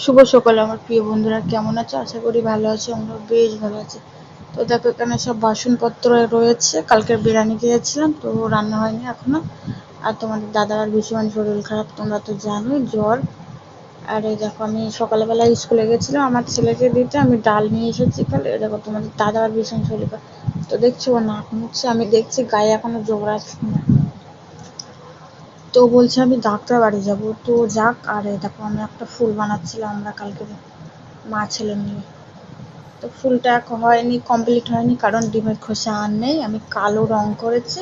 শুভ সকাল আমার প্রিয় বন্ধুরা, কেমন আছো? আশা করি ভালো আছো। আমরা বেশ ভালো আছি। তো দেখো, এখানে সব বাসনপত্র রয়েছে। কালকের বিরিয়ানি খেয়েছিলাম, তো রান্না হয়নি এখনো। আর তোমাদের দাদার ভীষণ শরীর খারাপ, তোমরা তো জানোই, জ্বর। আর এই দেখো, আমি সকালবেলা স্কুলে গেছিলাম আমার ছেলেকে দিতে, আমি ডাল নিয়ে এসেছি। ফেলে দেখো, তোমাদের দাদার ভীষণ শরীর খারাপ। তো দেখছি ও নাক মুছছে, আমি দেখছি গায়ে এখনো জ্বর আছে। তো বলছে আমি ডাক্তার বাড়ি যাব, তো যাক। আর এই দেখো, আমি একটা ফুল বানাচ্ছিলাম আমরা কালকে মা ছেলে মিলে। তো ফুলটা হয়নি, কমপ্লিট হয়নি, কারণ ডিমের খোসা আর নেই। আমি কালো রং করেছি,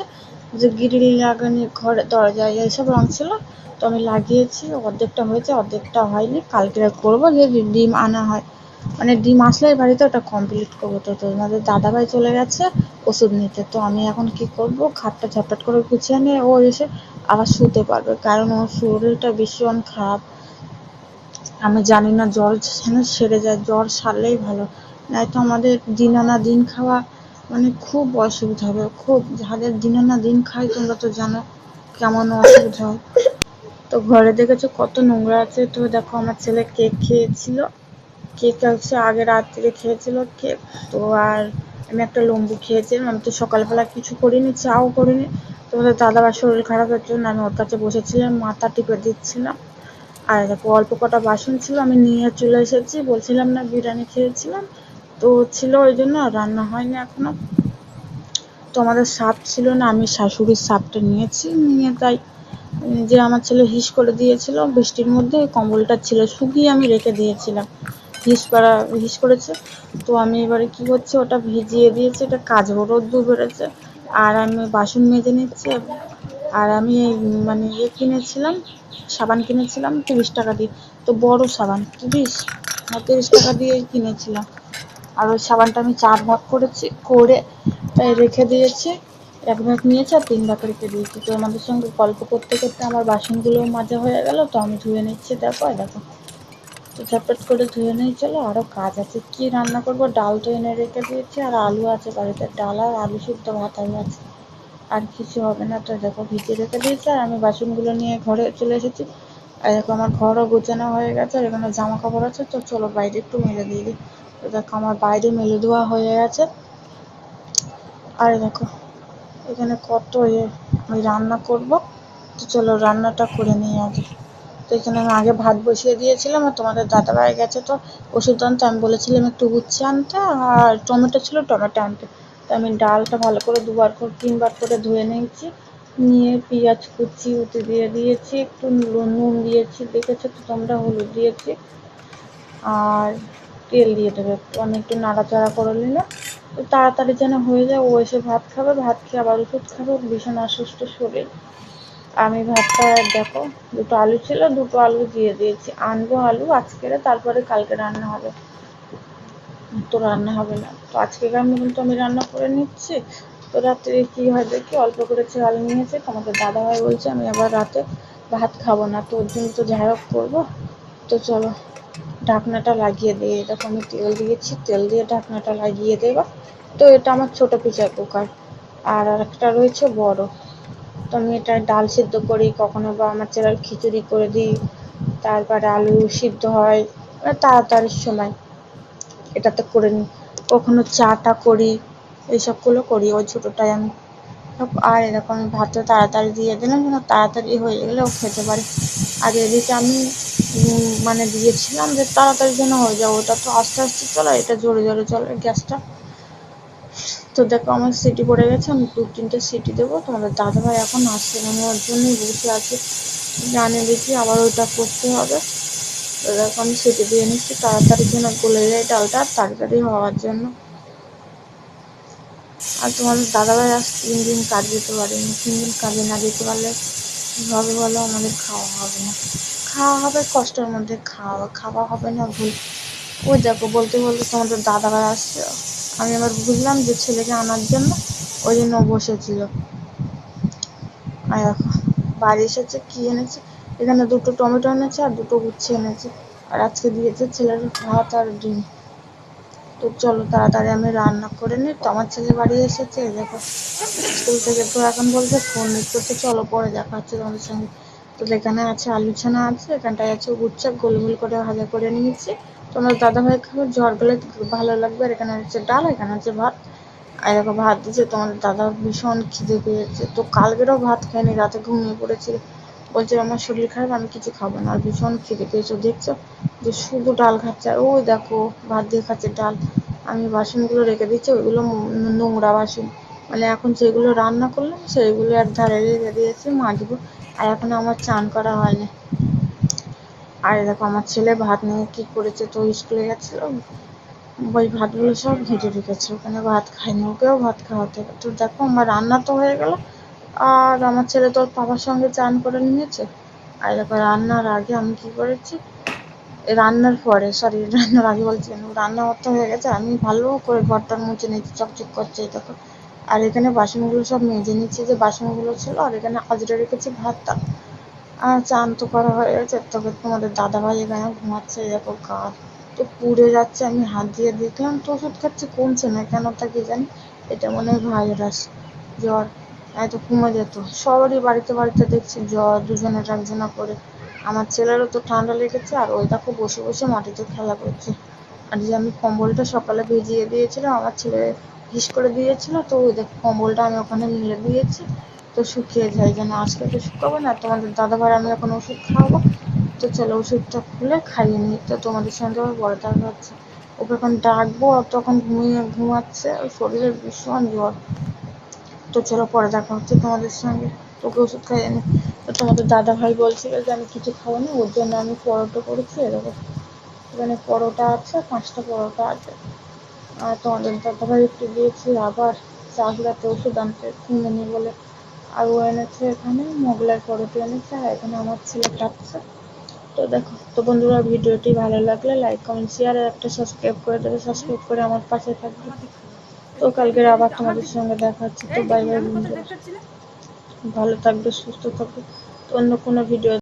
যে গ্রিল লাগানি ঘরে দরজায় এইসব রং ছিল, তো আমি লাগিয়েছি। অর্ধেকটা হয়েছে, অর্ধেকটা হয়নি। কালকে করবো, যে ডিম আনা হয়, মানে ডিম আসলেই বাড়িতে ওটা কমপ্লিট করবো। তো তোমাদের দাদাভাই চলে গেছে ওষুধ নিতে। তো আমি এখন কি করব, খাটটা ঝটপট করে গুছিয়ে নিয়ে ও এসে আবার শুতে পারবে, কারণ ওর শরীরটা ভীষণ খারাপ। আমি জানি না জ্বর যেন সেরে যায়, জ্বর সারলেই ভালো। নয়তো আমাদের দিন আনা দিন খাওয়া মানে খুব অসুবিধা হবে, খুব। যাদের দিন আনা দিন খাই, তোমরা তো জানো কেমন অসুবিধা হয়। তো ঘরে দেখেছো কত নোংরা আছে। তো দেখো, আমার ছেলে কেক খেয়েছিল, কেক হচ্ছে আগে রাত্রে খেয়েছিল কেক। তো আর আমি একটা লম্বু খেয়েছিলাম। আমি তো সকালবেলা কিছু করিনি, চাও করিনি। তোমাদের দাদার শরীর খারাপের জন্য আমি ওর কাছে বসেছিলাম, মাথা টিপে দিচ্ছিলাম। আর দেখো, অল্প কটা বাসন ছিল, আমি নিয়ে চলে এসেছি। বলছিলাম না বিরিয়ানি খেয়েছিলাম, তো ছিল, ওই জন্য রান্না হয়নি এখনো। তো আমাদের সাপ ছিল না, আমি শাশুড়ির সাপটা নিয়েছি, নিয়ে তাই যে আমার ছেলে হিস করে দিয়েছিল বৃষ্টির মধ্যে, কম্বলটা ছিল শুকিয়ে আমি রেখে দিয়েছিলাম, হিস করেছে। তো আমি এবারে কি করছি, ওটা ভিজিয়ে দিয়েছি, এটা কাচবো, রোদ্দুর বেরোচ্ছে। আর আমি বাসন মেজে নিচ্ছি। আর আমি মানে কিনেছিলাম, সাবান কিনেছিলাম 30 টাকা দিয়ে। তো বড় সাবান 30 টাকা দিয়ে কিনেছিলাম। আর ওই সাবানটা আমি 4 ভাগ করেছি, করে তাই রেখে দিয়েছি। 1 ভাগ নিয়েছি আর 3 ভাগ রেখে দিয়েছি। তো আমাদের সঙ্গে গল্প করতে করতে আমার বাসনগুলোও মাজা হয়ে গেল। তো আমি ধুয়ে নিচ্ছি, দেখো দেখো। তো ঝটপট করে ধুয়ে নিয়ে চলো, আরও কাজ আছে। কি রান্না করব, ডাল তো এনে রেখে দিয়েছি, আর আলু আছে বাড়িতে, ডাল আর আলু সিদ্ধ ভাত আছে, আর কিছু হবে না। তো দেখো, ভিজিয়ে রেখে দিয়েছি। আর আমি বাসনগুলো নিয়ে ঘরে চলে এসেছি। আর দেখো, আমার ঘরও গোছানো হয়ে গেছে। আর এখানে জামা কাপড় আছে, তো চলো বাইরে একটু মেলে দিয়ে দিই। তো দেখো, আমার বাইরে মেলে দেওয়া হয়ে গেছে। আর দেখো, এখানে কত আমি রান্না করব। তো চলো রান্নাটা করে নিই আগে। তো এখানে আমি আগে ভাত বসিয়ে দিয়েছিলাম, আর তোমাদের দাদাভাই গেছে তো ওষুধ আনতে। আমি বলেছিলাম একটু উচ্ছে আনতে, আর টমেটো ছিল, টমেটো আনতে। তো আমি ডালটা ভালো করে 3 বার করে ধুয়ে নিয়েছি, নিয়ে পেঁয়াজ কুচি উঠে দিয়ে দিয়েছি, একটু নুন দিয়েছি, দেখেছো তো তোমরা, হলুদ দিয়েছি, আর তেল দিয়ে দেবে। তো আমি একটু নাড়াচাড়া করে নিলাম, তো তাড়াতাড়ি যেন হয়ে যায়। ও এসে ভাত খাবে, ভাত খেয়ে আবার ওষুধ খাবে, ভীষণ অসুস্থ শরীর। আমি ভাতটা দেখো, 2টো আলু ছিল, 2টো আলু দিয়ে দিয়েছি। আনবো আলু আজকের, তারপরে কালকে রান্না হবে। তো রান্না হবে না, তো আজকেকার মতন তো আমি রান্না করে নিচ্ছি। তো রাত্রে কি হয় দেখি, অল্প করে চাল নিয়েছে। তোমাদের দাদাভাই বলছে আমি আবার রাতে ভাত খাবো না, তো ওর জন্য তো যাই হোক করবো। তো চলো ঢাকনাটা লাগিয়ে দিই। দেখো, আমি তেল দিয়েছি, তেল দিয়ে ঢাকনাটা লাগিয়ে দেবো। তো এটা আমার ছোট প্রেসার কুকার, আর একটা রয়েছে বড়। তো আমি এটা ডাল সিদ্ধ করি, কখনো বা আমার ছেলের খিচুড়ি করে দিই, তারপরে আলু সিদ্ধ হয়, তাড়াতাড়ির সময় এটাতে করে নিই। কখনো চাটা করি, এইসবগুলো করি ওই ছোটোটাই আমি। আর এরকম আমি ভাতটা তাড়াতাড়ি দিয়ে দিলাম, যেন তাড়াতাড়ি হয়ে গেলে ও খেতে পারে। আর এদিকে আমি মানে দিয়েছিলাম যে তাড়াতাড়ি যেন হয়ে যায়, ওটা তো আস্তে আস্তে চলে, এটা জোরে জোরে চলে গ্যাসটা। তো দেখো, আমার সিটি পড়ে গেছে, আমি 2-3টে সিটি দেবো। তোমাদের দাদাভাই এখন আসছে, আমি ওর জন্যই বসে আছি, জানে দেখি আবার ওইটা করতে হবে। তো দেখো, আমি সিটি দিয়ে নিচ্ছি তাড়াতাড়ি যেন গলে যায় ডালটা, তাড়াতাড়ি হওয়ার জন্য। আর তোমাদের দাদাভাই আজ 3 দিন কাজ যেতে পারেনি। 3 দিন কাজে না যেতে পারলে কীভাবে বলো, আমাদের খাওয়া হবে না। খাওয়া হবে কষ্টের মধ্যে, খাওয়া হবে না ভুল। ওই দেখো, বলতে বলতে তোমাদের দাদাভাই আসছে। আমি আবার বুঝলাম যে ছেলেকে আনার জন্য, ওই জন্য বসেছিল। আর দেখো, বাড়ি এসেছে, কি এনেছে, এখানে 2টো টমেটো এনেছে আর 2টো উচ্ছে এনেছে। আর আজকে দিয়েছে ছেলের ভাত আর ডিম। তো চলো তাড়াতাড়ি আমি রান্না করে নিই। তো আমার ছেলে বাড়ি এসেছে, দেখো স্কুল থেকে। তো এখন বলছে ফোন করতে, চলো পরে দেখা হচ্ছে তোমাদের সঙ্গে। তো এখানে আছে আলু ছানা আছে, এখানটায় আছে উচ্ছে গোল গোল করে ভাজা করে নিয়েছি। তোমার দাদাভাই খাবে ঝড় গেলে ভালো লাগবে। আর এখানে হচ্ছে ডাল, এখানে হচ্ছে ভাত। আর দেখো ভাত দিচ্ছে, তোমাদের দাদা ভীষণ খিদে পেয়েছে। তো কালকেরও ভাত খায়নি, রাতে ঘুমিয়ে পড়েছে, বলছে আমার শরীর খারাপ, আমি কিছু খাবো না। আর ভীষণ খিদে পেয়েছে, দেখছো যে শুধু ডাল খাচ্ছে। আর ওই দেখো ভাত দিয়ে খাচ্ছে ডাল। আমি বাসনগুলো রেখে দিচ্ছি, ওইগুলো নোংরা বাসন, মানে এখন যেগুলো রান্না করলাম সেইগুলো এক ধারে রেখে দিয়েছি মাজবো। আর এখন আমার চান করা হয়নি। আর দেখো আমার ছেলে ভাত নিয়ে কি করেছে, তো স্কুলে গেছিল, ওই ভাতগুলো সব ঘেটে রেখেছে, ওখানে ভাত খাইনি, ওকেও ভাত খাওয়াতে হবে। তো দেখো আমার রান্না তো হয়ে গেল, আর আমার ছেলে তোর পাপার সঙ্গে চান করে নিয়েছে। আর দেখো রান্নার আগে আমি কি করেছি, রান্নার পরে, সরি রান্নার আগে বলছি কেন, রান্না তো হয়ে গেছে, আমি ভালো করে ঘরটার মুছে নিয়েছি, চকচক করছে এই দেখো। আর এখানে বাসনগুলো সব মেজে নিচ্ছি, যে বাসনগুলো ছিল। আর এখানে আজরে রেখেছি ভাতটা। আর চান তো করা হয়ে গেছে, তবে তোমাদের দাদাভাই এখানে ঘুমাচ্ছে, এই দেখো গা তো পুড়ে যাচ্ছে। আমি হাত দিয়ে দেখলাম তো ওষুধ খাচ্ছি, কমছে না কেন তা কি জানি, এটা মনে হয় ভাইরাস, জ্বর, এত কমে যেত। সবারই বাড়িতে বাড়িতে দেখছি জ্বর, দুজনের একজনা করে। আমার ছেলেরও তো ঠান্ডা লেগেছে, আর ওই দেখো বসে বসে মাটিতে খেলা করছে। আর যে আমি কম্বলটা সকালে ভিজিয়ে দিয়েছিলাম, আমার ছেলে হিস করে দিয়েছিল, তো ওই দেখো কম্বলটা আমি ওখানে মিলে দিয়েছি, তো শুকিয়ে যায়। যেন আজকে তো শুকাবো না, তোমাদের দাদাভাই আমি এখন ওষুধ খাওয়াবো। তো চলো ওষুধটা খুলে খাইয়ে নিই, তো তোমাদের সঙ্গে আবার পরে দেখা হচ্ছে। ওকে এখন ডাকবো, তখন ঘুমাচ্ছে, ওর শরীরে ভীষণ জ্বর। তো চলো পরে দেখা হচ্ছে তোমাদের সঙ্গে, তোকে ওষুধ খাইয়ে নি। তো তোমাদের দাদাভাই বলছিল যে আমি কিছু খাবো না, ওর জন্য আমি পরোটা করেছি, এরকম এখানে পরোটা আছে, 5টা পরোটা আছে। আর তোমাদের দাদাভাই একটু গিয়েছি আবার চাকলাতে ওষুধ আনতে কিনে বলে। আর ও এনেছে এখানে মোগলাই পরোটা এনেছে, আর এখানে আমার ছেলে খাচ্ছে। তো দেখো, তো বন্ধুরা ভিডিওটি ভালো লাগলে লাইক কমেন্ট শেয়ার আর একটা সাবস্ক্রাইব করে দেবে, সাবস্ক্রাইব করে আমার পাশে থাকবে। তো কালকের আবার তোমাদের সঙ্গে দেখা হচ্ছে। তো বাই বাই বন্ধুরা, ভালো থাকবে, সুস্থ থাকবে। তো অন্য কোনো ভিডিও